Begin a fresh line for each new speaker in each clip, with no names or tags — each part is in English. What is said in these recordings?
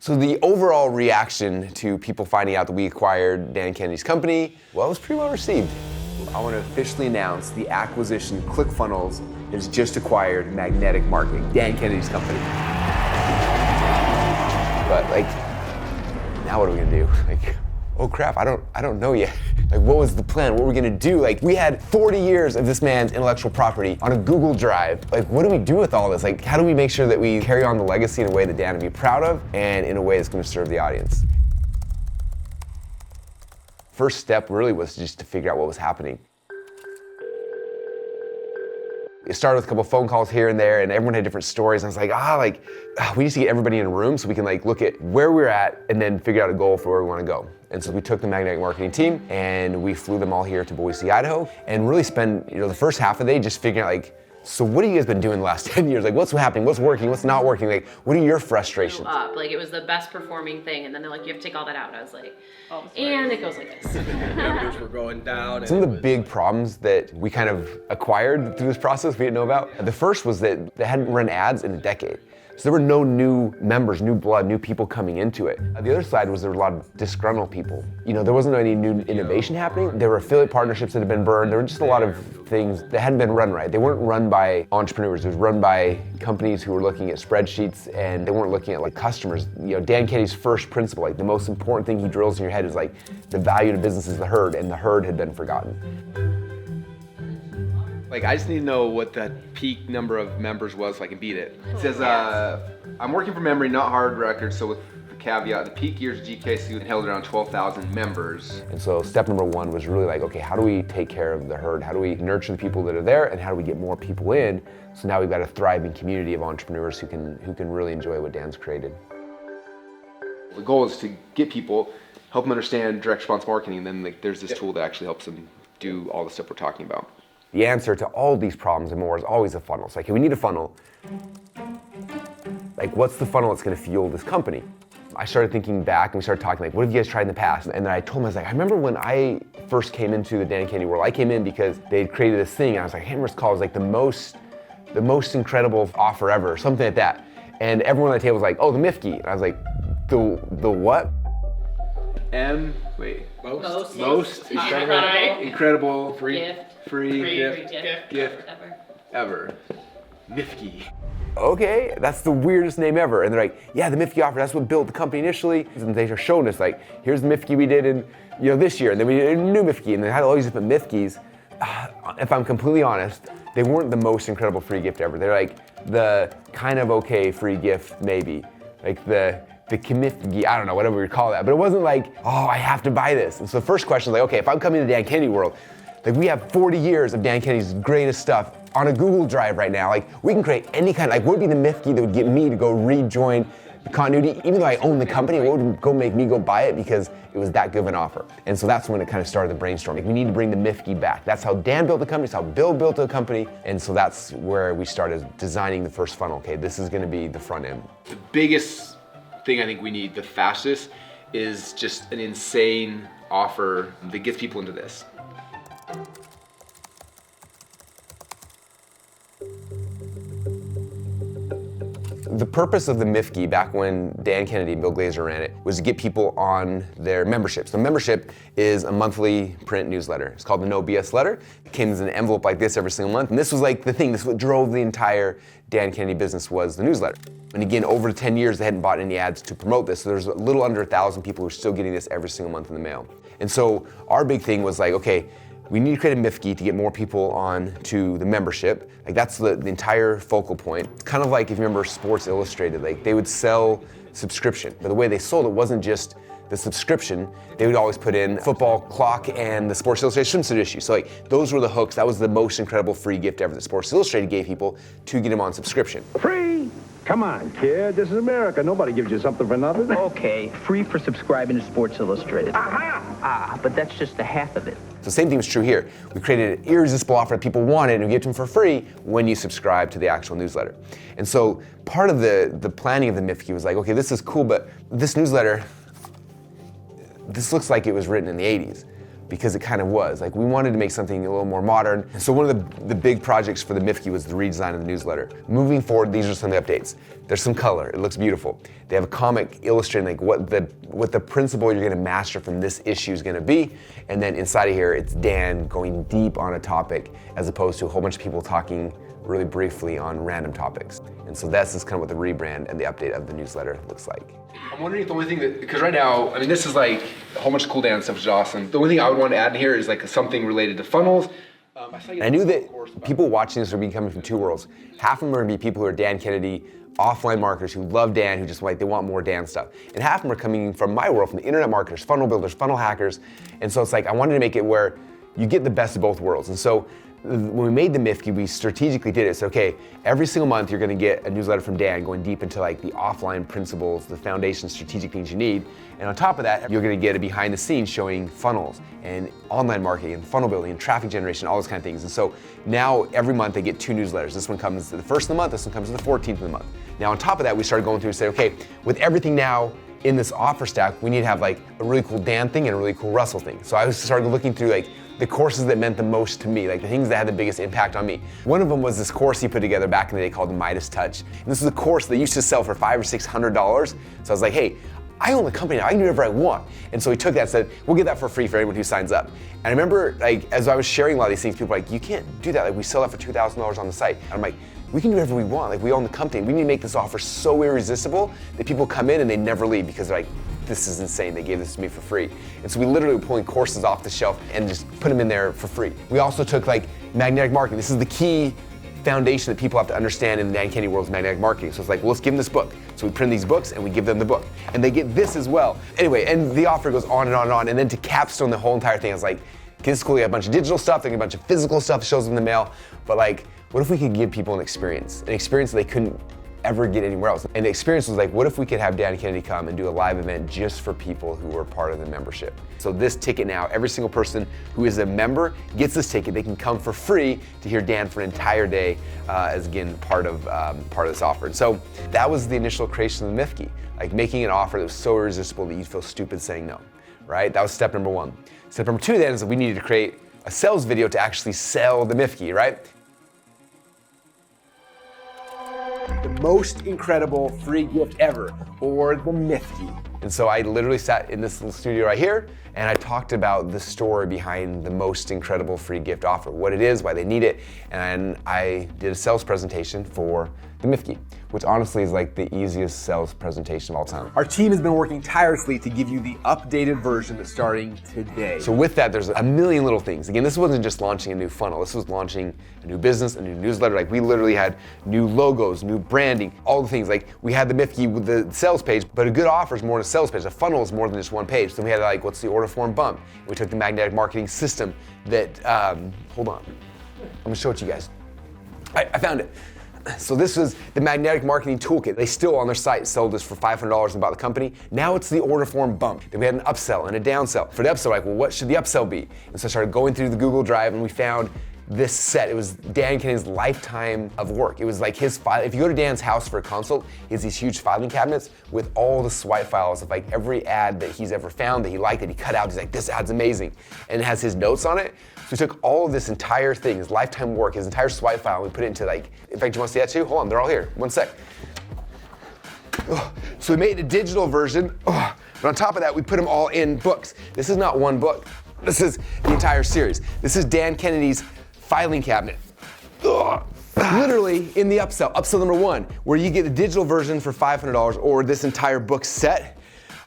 So the overall reaction to people finding out that we acquired Dan Kennedy's company, well, it was pretty well received. I want to officially announce the acquisition of ClickFunnels has just acquired Magnetic Marketing, Dan Kennedy's company. But like, now what are we gonna do? Like, oh crap, I don't know yet. Like, what was the plan? What were we gonna do? Like, we had 40 years of this man's intellectual property on a Google Drive. Like, what do we do with all this? Like, how do we make sure that we carry on the legacy in a way that Dan would be proud of and in a way that's gonna serve the audience? First step really was just to figure out what was happening. It started with a couple of phone calls here and there, and everyone had different stories. And I was like, we need to get everybody in a room so we can like look at where we're at and then figure out a goal for where we want to go. And so we took the Magnetic Marketing team and we flew them all here to Boise, Idaho, and really spent the first half of the day just figuring out like, so what have you guys been doing the last 10 years? Like, what's happening? What's working? What's not working? Like, what are your frustrations?
Like, it was the best performing thing, and then they're like, you have to take all that out. And I was like, and it goes like this.
Numbers were going down.
Some of the big problems that we kind of acquired through this process we didn't know about. The first was that they hadn't run ads in a decade. So there were no new members, new blood, new people coming into it. The other side was there were a lot of disgruntled people. There wasn't any new innovation happening. There were affiliate partnerships that had been burned. There were just a lot of things that hadn't been run right. They weren't run by entrepreneurs. It was run by companies who were looking at spreadsheets and they weren't looking at like customers. Dan Kennedy's first principle, like the most important thing he drills in your head is like the value to business is the herd, and the herd had been forgotten.
Like, I just need to know what that peak number of members was so I can beat it. It says, I'm working from memory, not hard records, so with the caveat, the peak years GKC held around 12,000 members.
And so step number one was really like, okay, how do we take care of the herd? How do we nurture the people that are there, and how do we get more people in? So now we've got a thriving community of entrepreneurs who can really enjoy what Dan's created.
The goal is to get people, help them understand direct response marketing, and then like, there's this tool that actually helps them do all the stuff we're talking about.
The answer to all these problems and more is always a funnel. It's like, hey, we need a funnel. Like, what's the funnel that's gonna fuel this company? I started thinking back and we started talking like, what have you guys tried in the past? And then I told him, I was like, I remember when I first came into the Dan Kennedy world, I came in because they had created this thing and I was like, I can't remember what it's called. It was like the most incredible offer ever, or something like that. And everyone at the table was like, oh, the M.I.F.G.E. And I was like, the what?
Most incredible free gift ever. M.I.F.G.E.
Okay, that's the weirdest name ever. And they're like, yeah, the M.I.F.G.E. offer, that's what built the company initially. And they are showing us like, here's the M.I.F.G.E. we did in this year, and then we did a new M.I.F.G.E. and they had all these different M.I.F.G.Es. If I'm completely honest, they weren't the most incredible free gift ever. They're like the kind of okay free gift maybe. Like the M.I.F.G.E., I don't know, whatever we call that. But it wasn't like, oh, I have to buy this. And so the first question was like, okay, if I'm coming to the Dan Kennedy world, like we have 40 years of Dan Kennedy's greatest stuff on a Google Drive right now. Like we can create any kind, like what would be the M.I.F.G.E. that would get me to go rejoin the continuity, even though I own the company, what would go make me go buy it because it was that good of an offer. And so that's when it kind of started the brainstorming. We need to bring the M.I.F.G.E. back. That's how Dan built the company, that's how Bill built the company. And so that's where we started designing the first funnel. Okay, this is gonna be the front end.
The biggest thing I think we need the fastest is just an insane offer that gets people into this.
The purpose of the M.I.F.G.E. back when Dan Kennedy and Bill Glazer ran it was to get people on their memberships. The membership is a monthly print newsletter. It's called the NO B.S. letter. It came as an envelope like this every single month. And this was like the thing, this is what drove the entire Dan Kennedy business was the newsletter. And again, over 10 years, they hadn't bought any ads to promote this. So there's a little under 1,000 people who are still getting this every single month in the mail. And so our big thing was like, okay, we need to create a M.I.F.G.E. to get more people on to the membership. Like that's the entire focal point. It's kind of like if you remember Sports Illustrated, like they would sell subscription, but the way they sold it wasn't just the subscription. They would always put in football clock and the Sports Illustrated swimsuit issue. So like those were the hooks. That was the most incredible free gift ever that Sports Illustrated gave people to get them on subscription.
Free? Come on, kid. This is America. Nobody gives you something for nothing.
Okay, free for subscribing to Sports Illustrated.
Aha!
But that's just the half of it.
The same thing was true here. We created an irresistible offer that people wanted and we give to them for free when you subscribe to the actual newsletter. And so part of the planning of the M.I.F.G.E. was like, okay, this is cool, but this newsletter, this looks like it was written in the 80s. because it kind of was. Like, we wanted to make something a little more modern. And so one of the big projects for the M.I.F.G.E was the redesign of the newsletter. Moving forward, these are some of the updates. There's some color, it looks beautiful. They have a comic illustrating like what the principle you're gonna master from this issue is gonna be. And then inside of here, it's Dan going deep on a topic as opposed to a whole bunch of people talking really briefly on random topics. And so that's just kind of what the rebrand and the update of the newsletter looks like.
I'm wondering if the only thing that, because right now, I mean, this is like a whole bunch of cool Dan stuff, which is awesome. The only thing I would want to add in here is like something related to funnels.
I knew that people watching this would be coming from two worlds. Half of them are gonna be people who are Dan Kennedy, offline marketers who love Dan, who just like, they want more Dan stuff. And half of them are coming from my world, from the internet marketers, funnel builders, funnel hackers. And so it's like, I wanted to make it where you get the best of both worlds. And so when we made the M.I.F.G.E, we strategically did it. So, okay, every single month you're gonna get a newsletter from Dan going deep into like the offline principles, the foundation, strategic things you need. And on top of that, you're gonna get a behind the scenes showing funnels and online marketing and funnel building and traffic generation, all those kind of things. And so now every month they get 2 newsletters. This one comes to the 1st of the month, this one comes to the 14th of the month. Now on top of that, we started going through and say, okay, with everything now in this offer stack, we need to have like a really cool Dan thing and a really cool Russell thing. So I started looking through like the courses that meant the most to me, like the things that had the biggest impact on me. One of them was this course he put together back in the day called the Midas Touch. And this was a course that used to sell for $500 or $600. So I was like, hey, I own the company now, I can do whatever I want. And so he took that and said, we'll get that for free for anyone who signs up. And I remember, like, as I was sharing a lot of these things, people were like, you can't do that, like we sell that for $2,000 on the site. And I'm like, we can do whatever we want, like we own the company. We need to make this offer so irresistible that people come in and they never leave because they're like, this is insane, they gave this to me for free. And so we literally were pulling courses off the shelf and just put them in there for free. We also took like magnetic marketing. This is the key foundation that people have to understand in the Dan Kennedy world is magnetic marketing. So it's like, well, let's give them this book. So we print these books and we give them the book. And they get this as well. Anyway, and the offer goes on and on and on. And then to capstone the whole entire thing, I was like, okay, this is cool, you have a bunch of digital stuff, they get a bunch of physical stuff that shows them in the mail. But like, what if we could give people an experience that they couldn't ever get anywhere else? And the experience was like, what if we could have Dan Kennedy come and do a live event just for people who are part of the membership? So this ticket now, every single person who is a member gets this ticket. They can come for free to hear Dan for an entire day as again part of this offer. And so that was the initial creation of the M.I.F.G.E, like making an offer that was so irresistible that you'd feel stupid saying no, right? That was step number 1. Step number 2 then is that we needed to create a sales video to actually sell the M.I.F.G.E, right? The most incredible free gift ever, or the M.I.F.G.E. And so I literally sat in this little studio right here and I talked about the story behind the most incredible free gift offer, what it is, why they need it, and I did a sales presentation for the M.I.F.G.E, which honestly is like the easiest sales presentation of all time.
Our team has been working tirelessly to give you the updated version that's starting today.
So with that, there's a million little things. Again, this wasn't just launching a new funnel. This was launching a new business, a new newsletter. Like we literally had new logos, new branding, all the things. Like we had the M.I.F.G.E with the sales page, but a good offer is more than a sales page. A funnel is more than just one page. So we had like, what's the order form bump? We took the magnetic marketing system that, hold on. I'm gonna show it to you guys. I found it. So this was the magnetic marketing toolkit. They still on their site sold this for $500 and bought the company. Now it's the order form bump. Then we had an upsell and a downsell. For the upsell, like, well, what should the upsell be? And so I started going through the Google Drive and we found this set. It was Dan Kennedy's lifetime of work. It was like his file. If you go to Dan's house for a consult, he has these huge filing cabinets with all the swipe files of like every ad that he's ever found that he liked, that he cut out. He's like, this ad's amazing. And it has his notes on it. So we took all of this entire thing, his lifetime work, his entire swipe file, and we put it into like, in fact, you want to see that too? Hold on, they're all here. One sec. So we made a digital version, but on top of that, we put them all in books. This is not one book. This is the entire series. This is Dan Kennedy's filing cabinet. Literally in the upsell number 1, where you get the digital version for $500 or this entire book set.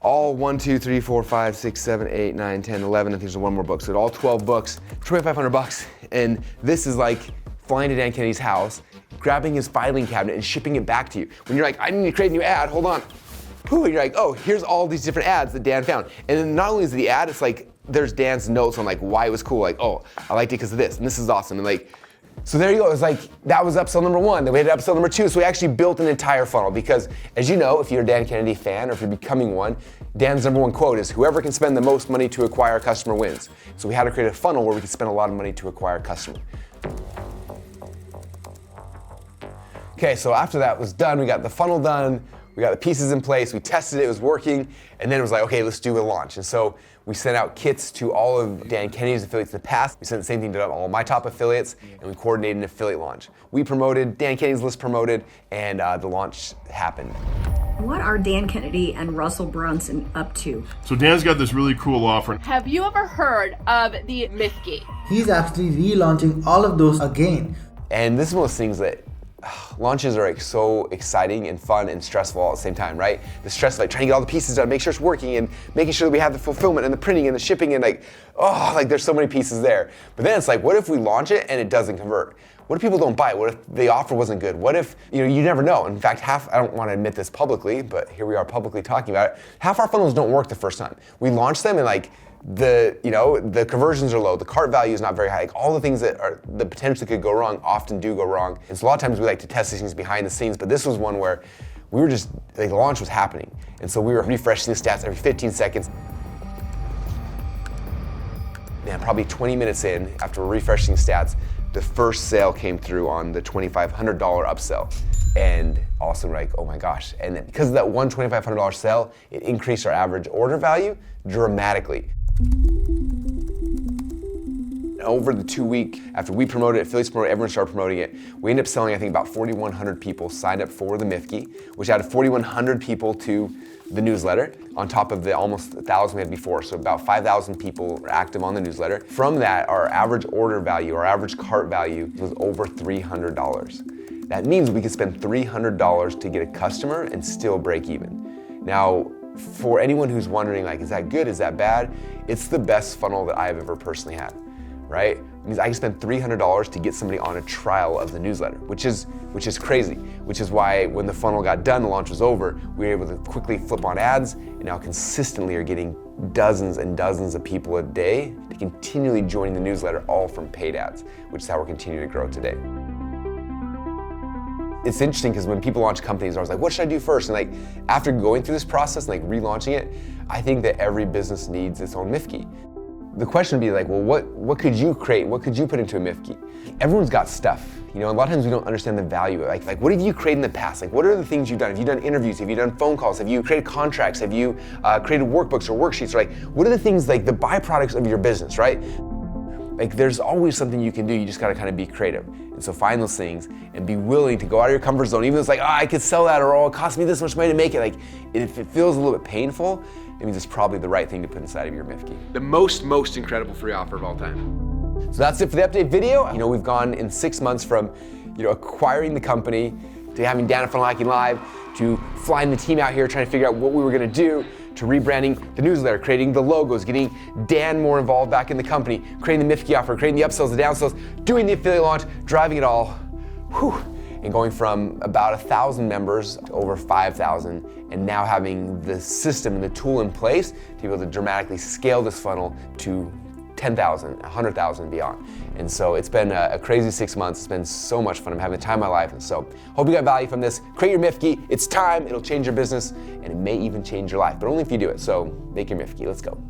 All 1, 2, 3, 4, 5, 6, 7, 8, 9, 10, 11, I think there's one more book. So all 12 books, $2,500. And this is like flying to Dan Kennedy's house, grabbing his filing cabinet and shipping it back to you. When you're like, I need to create a new ad, hold on. And you're like, oh, here's all these different ads that Dan found. And then not only is it the ad, it's like, there's Dan's notes on like why it was cool. Like, oh, I liked it because of this, and this is awesome. And like, so there you go. It was like, that was upsell number 1. Then we had upsell number 2. So we actually built an entire funnel because, as you know, if you're a Dan Kennedy fan or if you're becoming one, Dan's number 1 quote is, whoever can spend the most money to acquire a customer wins. So we had to create a funnel where we could spend a lot of money to acquire a customer. Okay, so after that was done, we got the funnel done. we got the pieces in place, we tested it, it was working, and then it was like, okay, let's do a launch. And so we sent out kits to all of Dan Kennedy's affiliates in the past. We sent the same thing to all of my top affiliates, and we coordinated an affiliate launch. We promoted, Dan Kennedy's list promoted, and the launch happened.
What are Dan Kennedy and Russell Brunson up to?
So Dan's got this really cool offer.
Have you ever heard of the M.I.F.G.E?
He's actually relaunching all of those again.
And this is one of those things that launches are like so exciting and fun and stressful all at the same time, right? The stress of like trying to get all the pieces done, make sure it's working, and making sure that we have the fulfillment and the printing and the shipping, and like, oh, like there's so many pieces there. But then it's like, what if we launch it and it doesn't convert? What if people don't buy it? What if the offer wasn't good? What if, you never know. In fact, I don't want to admit this publicly, but here we are publicly talking about it. Half our funnels don't work the first time. We launch them and like, the conversions are low, the cart value is not very high. Like all the things that are the potential that could go wrong often do go wrong. And so a lot of times we like to test these things behind the scenes, but this was one where we were just, like the launch was happening. And so we were refreshing the stats every 15 seconds. Man, probably 20 minutes in, after refreshing stats, the first sale came through on the $2,500 upsell. And also like, oh my gosh. And because of that one $2,500 sale, it increased our average order value dramatically. Over the 2 week, after we promoted it, affiliates promoted it, everyone started promoting it, we ended up selling, I think, about 4,100 people signed up for the M.I.F.G.E, which added 4,100 people to the newsletter, on top of the almost 1,000 we had before. So about 5,000 people were active on the newsletter. From that, our average order value, our average cart value was over $300. That means we could spend $300 to get a customer and still break even. Now, for anyone who's wondering, like, is that good, is that bad? It's the best funnel that I've ever personally had, right? It means I can spend $300 to get somebody on a trial of the newsletter, which is crazy, which is why when the funnel got done, the launch was over, we were able to quickly flip on ads, and now consistently are getting dozens and dozens of people a day to continually join the newsletter, all from paid ads, which is how we're continuing to grow today. It's interesting because when people launch companies, I was like, what should I do first? And like, after going through this process and like relaunching it, I think that every business needs its own M.I.F.G.E. The question would be like, well, what could you create? What could you put into a M.I.F.G.E? Everyone's got stuff. A lot of times we don't understand the value. Like what have you created in the past? Like, what are the things you've done? Have you done interviews? Have you done phone calls? Have you created contracts? Have you created workbooks or worksheets? Or like, what are the things, like the byproducts of your business, right? Like there's always something you can do, you just gotta kind of be creative. And so find those things and be willing to go out of your comfort zone, even though it's like, I could sell that, or it cost me this much money to make it. Like, if it feels a little bit painful, it means it's probably the right thing to put inside of your M.I.F.G.E.
The most incredible free offer of all time.
So that's it for the update video. We've gone in 6 months from, acquiring the company, to having Dan at Funnel Hacking Live, to flying the team out here trying to figure out what we were gonna do, to rebranding the newsletter, creating the logos, getting Dan more involved back in the company, creating the M.I.F.G.E offer, creating the upsells, the downsells, doing the affiliate launch, driving it all, whew, and going from about 1,000 members to over 5,000, and now having the system and the tool in place to be able to dramatically scale this funnel to 10,000, 100,000 and beyond. And so it's been a crazy 6 months. It's been so much fun. I'm having the time of my life. And so hope you got value from this. Create your M.I.F.G.E. It's time. It'll change your business, and it may even change your life, but only if you do it. So make your M.I.F.G.E. Let's go.